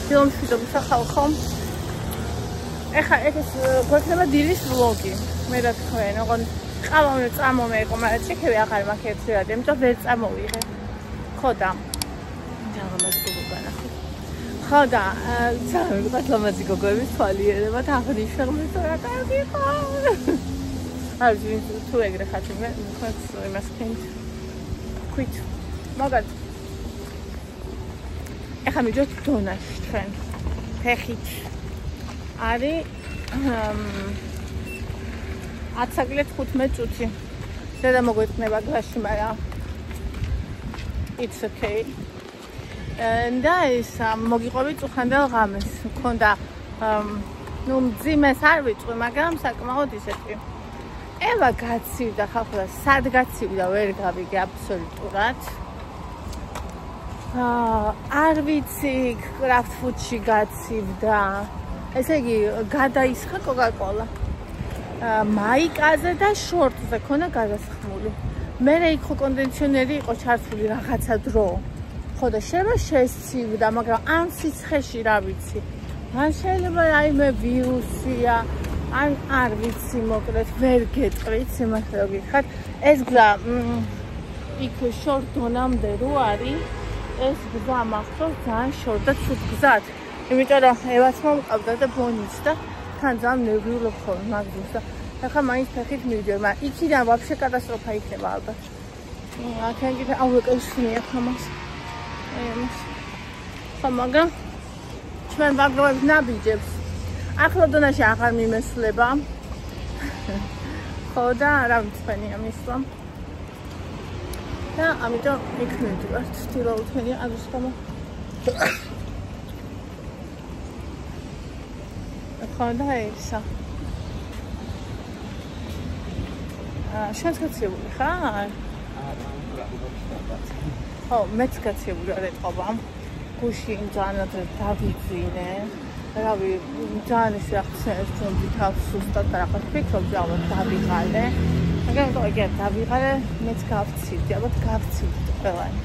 ფილმშვიდობის ახალ ხომ? ეხა ეს გვექნება დილის ვლოგი. მე რა თქვენ, ოღონდ ყავა წამომეყო, მაგრამ ჩიქები აღარ მაქვს ერთი რადი, იმიტომ ვერ წამოვიღე. ხო და ძალამაზი გოგო ნახე. ხო და ძალამაზი გოგოების თვალიერებად აღნიშნული თუ რა კარგი ხო? არ ვიცი თუ ეგრე ხარ მე მქონს იმას ქენთ. ქვით. მაგათ. ეხა მიდოთ დონაში თქვენ. ფეხით. არის 10-15 წუთი. და მოგვეწნება გლასში, მაგრამ it's okay. და ის მოგიყვებით უხანდელ ღამეს. მქონდა ნუ მძიმეს არ ვიწვი, მაგრამ საკმაოდ ისეთი. ევა გაცივდა ხალხო და სად გაცივდა ვერ გავიგე აბსოლუტურად. არ ვიცი კრაფტ ფუდში გაცივდა. ესე იგი გადაისხა კოკა-კოლა. მაიკაზე და შორტზე ქონა გადასხმული. მე იქ ხო კონდიციონერი იყო ჩართული რაღაცა დრო. ხო და შეიძლება შესცივდა, მაგრამ ამ სიცხეში რა ვიცი. ან შეიძლება რაიმე ვირუსია, ან არ ვიცი მოკლედ ვერ გეტყვით, იმასე რომ გიხარ. ეს გზა იქ შორტ დონამდე რო არის, ეს გზა მახსოვს ძალიან შორტ და ცუდ გზად. იმიტომ რომ ევაც მომყავდა და ბონიც და თან ძალიან ნერვიულობ ხოლმე მაგ დროს და ახლა მაინც ფეხით მივიდიო, მაგრამ იქიდან ვაფშე კატასტროფა იქნება ალბათ. აქან კიდე ავეკეშნია ხომას. ხო, მაგრამ ჩვენ ვაგროვებთ ნაბიჯებს. ახლა დონაში აღარ მიმესვლება. ხო და რა ვიცხენია მისვლა. და ამიტომ იქ მივდივართ, თილაუთენია ამის გამო. ხო და ისა. შენც გაცილებული ხარ? ხო, მეც გაცილებული არ ეწყობა. გუში ძალიან დავიძინე. რავი, ძალიან ისე ახსენებს თუნდაც თავს სუსტად რაღაც ფიქრობ ალბათ დავიღალე. მაგრამ ეგ დავიღალე, მეც გავცივდი, ალბათ გავცივდი ყველანი.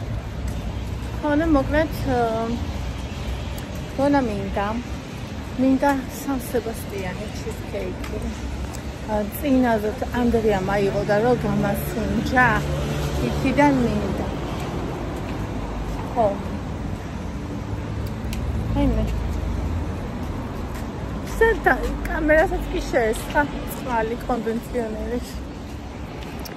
ხო და მოკლედ დონა მინდა სან სებასტიანი ჩიზკეიკი. წინაზე ანდრია მაიღო და რო გამასუნჯა, იქიდან მინდა. ხო. აიმე. სერტა კამერასაც კი შეესხა წყალი კონდიციონერით.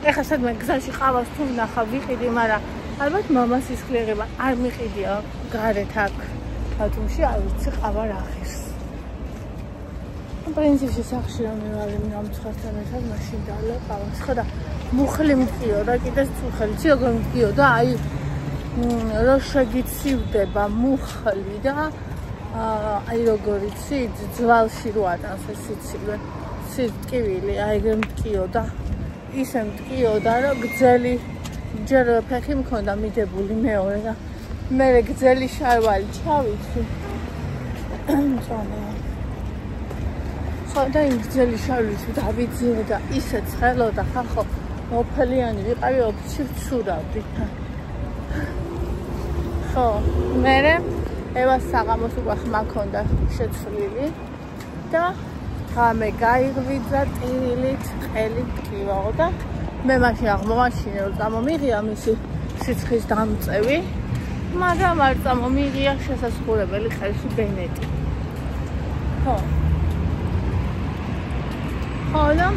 ეხლა სადმე გზაში ყავას თუ ვნახავ ვიყიდი, მაგრამ ალბათ მამას ისხლიერება არ მიყიდია გარეთ აქ ბათუმში, არ ვიცი ყავა რა ღირს. პრინციპში სახში რომ მივალი მომცხართან ერთად მაშინ დალე ყავას. ხო და მუხლი მყიოდა, კიდეც წუხელი, ცი როგორ მყიოდა, აი რო შეგიცივდება მუხლი და აი როგორ იცი ძვალში რო ატანს ეს სიცივე სიტკივილი აი ეგრე მტკიოდა ისე მტკიოდა რომ გძელი ჯერ ფეხი მქონდა მიდებული მეორე და მე გძელი შარვალი ჩავიცი ხო და იმ გძელი შარვალით დავიძინე და ისე ცხელოდა ხახო მოფელიანი ვიყავი ოფისში ვცურავდი ხო მე ევას საღამოს უკვე ხმა მქონდა შეცვლილი და ღამე გაიღვიძა ტირილით ყელი მტკივაო და მე მაშინ აღმოაჩინე რომ წამომიღია მისი სიცხის დამწევი მაგრამ არ წამომიღია შესასრულებელი ხელში ბენეტი ხო და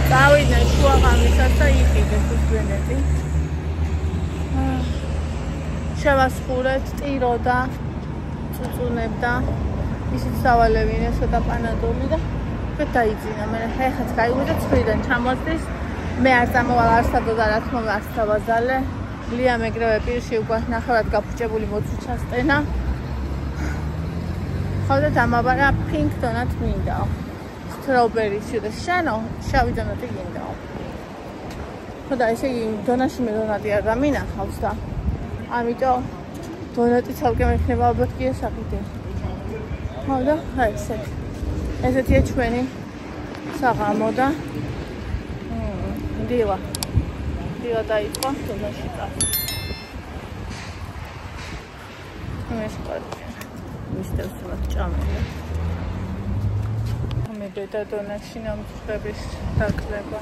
დავიდე შუაღამისას და იყიდეს ეს ბენეტი შევასხურეთ, ტიროდა, წუწუნებდა, ისიც დავალევინე ცოტა პანადოლი და დაიძინა. მე ხეხაც გაიგვიდა ცხრიდან ჩამოსდის. მე არ წამოვალ არსადო და რა თქმა უნდა არ დავაზალე. ლია მეგრევე პირში უკვე ნახევრად გაფუჭებული მოცვი ჩასტენა. ხო და დამაბარა პინკ დონატ მინდაო. სტრაუბერისი და შენო შავი დონატი გინდაო. ხო და ესე იგი დონაში მე დონატი არ დამინახავს და ამიტომ დონატი ცალკე მექნება ალბათ კი ესაკიდე. ხო და აი ესეთია ჩვენი საღამო და დილა დაიწყო დონაში წასვლა. მესყოდი მისდევს რა ჭამელი მე ბეტადონაში ნამცხრების დაკლება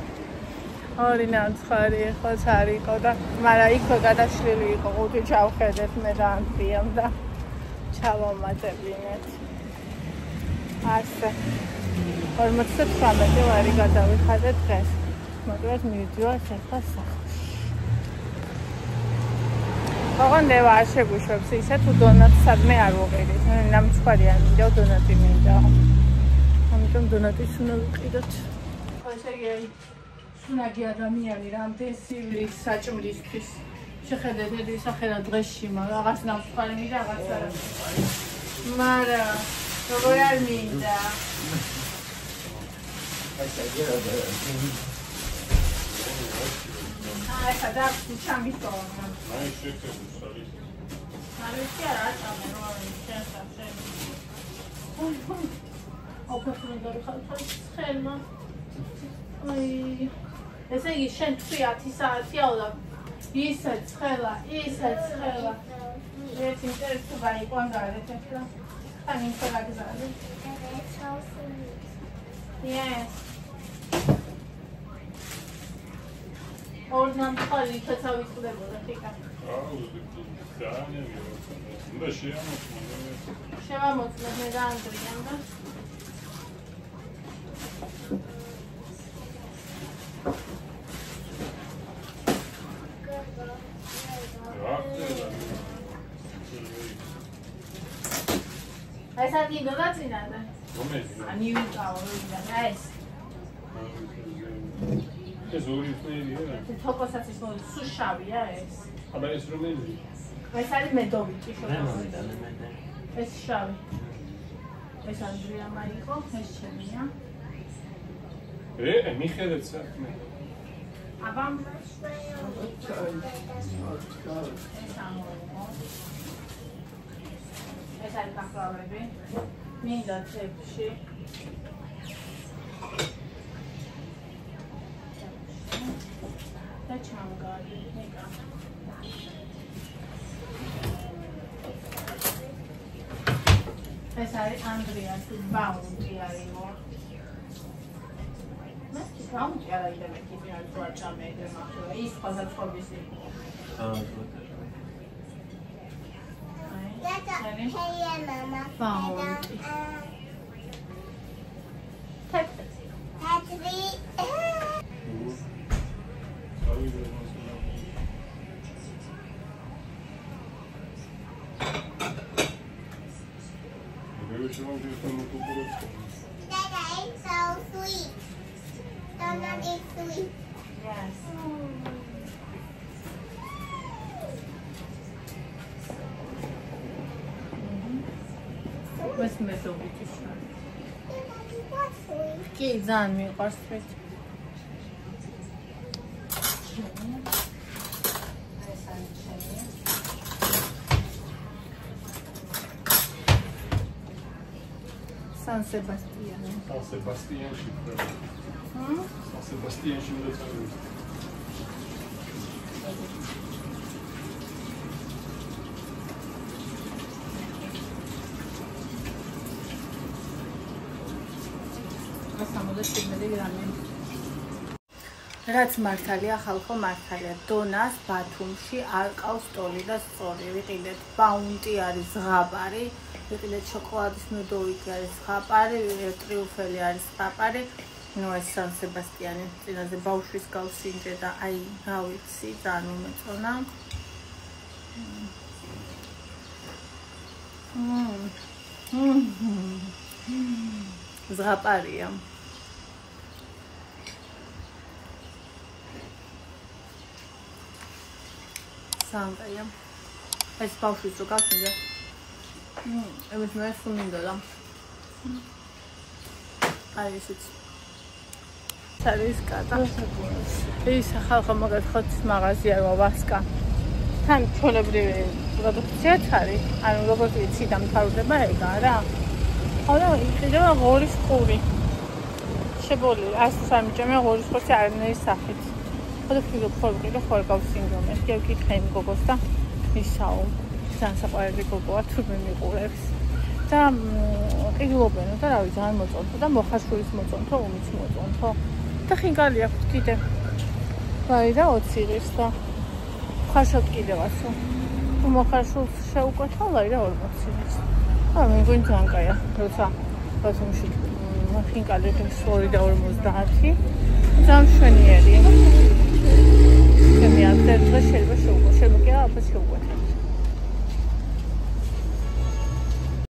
ორი ნამცხვარი ეხლაც არ იყო და მაგრამ იქვე გადაშლილი იყო 5 ჩავხედეთ მე და ანთიამ და ჩავამატებინეთ ასე 48 ლარი გადავიხადე დღეს მაგრამ მივიდივართ ახლა სახლში ოღონდ ევა არ შეგვიშვებს ისე თუ დონატს სადმე არ ვუყიდით ნამცხვარი არ მინდა დონატი მინდა ამიტომ დონატის უნდა ვიყიდოთ ესე იგი სუნაგი ადამიანი რამდენ სივლის საჭმლისთვის შეხედეთ ეს სახელა დღეში მაგრამ რაღაც ნამცხვარი მინდა რაღაც არა მაგრამ როგორ არ მინდა ეხა დაგხვი ჩამისოვნა აი შეკეთე სალისი არა აწამე რომ შეასახე ოპერაციული გარიხალხალ ცხელმა აი ესე იგი შენ 10 საათია და ისე ცხელა ერთი ინტერესი გაიყვან გარეთ ახლა თან ინფორმაცია yes ორნამ ხალი თაცავიწყდებოდა თიკა და შევამოწმე მე და ანდრიამ და ეს აგი დაგაწინადა ani ვიყავ და ეს ეს ორი წელია თოკოსაც ის მოდი სულ შავია ეს აბა ეს რომელი ეს არის მედოვიჭი ეს შავი ეს ანდრიამ აიყო ეს ჩემია მიხედეთ საქმე აბა ეს არის კაფრავები მინდა ჩებში და ჩამგარი ნიკა ეს არის ანდრიას ბაუნტი არისო მე ბაუნტი არ არის მე კიდე არ ვაჭამე და მაგრამ ის ხაზაწყობის იყო Hey, Mama. Baunty. Dada, it's so sweet. Donut is sweet. Yes. What's middle with this one? Kids on me, or straight. San Sebastian. San Sebastian și San Sebastian și Mădățăruț. რაც მართალია ხალხო მართალია დონას ბათუმში არ ყავს ტოლი და სწორი ვიყიდეთ ბაუნტი არის ზღაპარი ვიყიდეთ შოკოლადის მედოვიკი არის ზღაპარი ტრიუფელი არის ზღაპარი ნუ ეს სან სებასტიანი წინაზე ბავშვის გავსინჯე და აი რა ვიცი ძალიან მომეწონა ზღაპარია Sangria. Es baușul să casă de. Îmi mai frumină da. Ai ieșit. Saris gata. ის ხალხო მოგეხოთ მაღაზია ვასკა. თან ჩვეულებრივი პროდუქციაც არის. ანუ როგორც ვიცი დამთავრდება ეგა რა. ხოლო იყიდება ღორის ყური. შებოლილი 100 ჯამე ღორის ყურს არნაირი სახით. ხოდა ფილმ ხოლმე გავსინდრომე. შევკითხე იმ გოგოს და ისაო. ძალიან საყვარელი გოგოა, თურმე მიყურებს. და ყიდულობენ და რავი, ძალიან მოწონთო და მოხარშულის მოწონთო, უმიც მოწონთო. და ხინკალი აქვს კიდე. ვაი და 20 ღირს და ხარშად კიდევაცო. მოხარშულს შეუკვეთა, ვაი და 40 ღირს. მე მგონი ძალიან კაია, როცა ბაზუმში ხინკალი ღირს 2 და 50. ძალიან მშვენიერია. ჩემი ამდენ დღეს შეიძლება შეუკვეთა, შეიძლება კი არა, აფას შეუკვეთა.